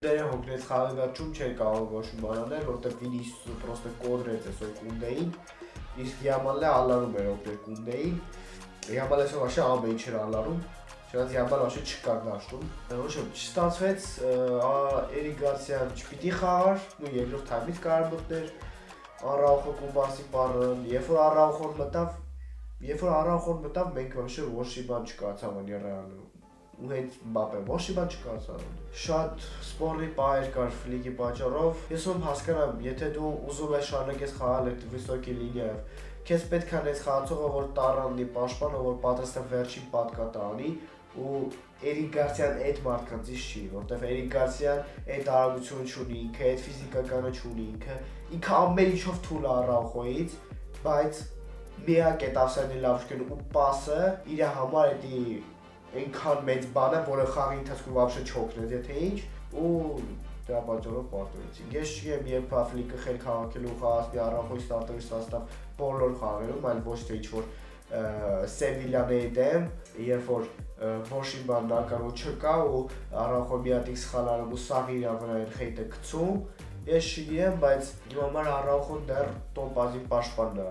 Դերը հոգնեց խաղի վերջում չէր կարող ոչ մի բան անել, որտեղ Վինիսիուսը պրոստը կոդրեց այսօր Կունդեին, իսկ Յամալը ալարում էր օգնել Կունդեին, Յամալը вообще ամեն ինչ էր ալարում, չնայած Յամալը вообще չկար դաշտում, ոչ չստացվեց, Էրիկ Գարսիան չպիտի խաղար, ու երկրորդ թայմից կարող մտներ Արաուխո Կուբասի պարն, երբ որ Արաուխոն մտավ, մենք вообще ոչ մի բան չկարծավ անի Ռեալը, ու հենց Մբապեն ոչ մի բան չկարծավ։ Շատ սպորտի պահեր կար ֆլիկի պատճառով, ես ում հասկանամ, եթե դու ուզում ես շարունակես խաղալ այդ վիսոկի լինիայով, քեզ պետք է այս խաղացողը որ տառաննի պաշտպանը, որ պատրաստ է վերջին պատկատը անի, ու Էրիկ Գարսիան այդ մարդկանցից չի, որտեվ Էրիկ Գարսիան այդ արագությունը չունի ինքը, այդ ֆիզիկականը չունի ինքը ամեն ինչով թույլ է Արաուխոից, բայց միակ այդ ասանի լավ շքեն ու պասը իր համար էդի այնքան մեծ բան է, որը խաղի ընթացքում вообще չօգնեց, եթե ինչ, ու դրա պատճառով պարտվեցին։ Ես չգիտեմ, երբ Ֆլիկը խելք հավաքելու խաղացնի Արաուխոյի ստարտերի սաստավ բոլոր խաղերում, այլ ոչ թե ինչ-որ Սևիլյաների դեմ, երբ որ ոչ մի բան նակարու չկա ու Արաուխոյը մի հատ սխալ արում ու սաղի իր վրա այն խեյթը գցում, ես չգիտեմ, բայց իմ համար Արաուխոն դեռ տոպ ազի պաշտպանն է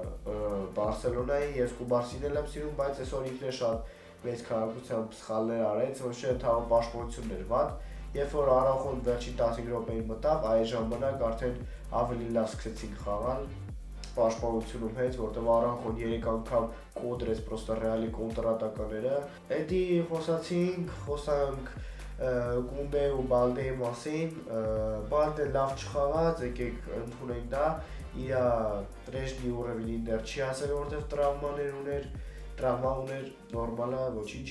Բարսելոնայի, ես Կուբասին էլ եմ սիրում, բայց այսօր ինքն է շատ մեծ քանակությամբ սխալներ արեց, ոչ թե ընդհանուր պաշտպանությունն էր վատ, երբ որ Արաուխոն վերջին 15 րոպեին մտավ, այդ ժամանակ արդեն ավելի լավ սկսեցին խաղալ պաշտպանությունում հետ, որտեղ Արաուխոն 3 անգամ կոդրեց պրոստը Ռեալի կոնտրատակաները։ Էդի խոսանք Կունդե ու Բալդեի մասին, Բալդը լավ չխաղաց, եկեք ընդունենք դա, իր տրեժնի ուռևին դեռ չի հասել, որտեղ տրավմա ուներ, նորմալ է, ոչինչ։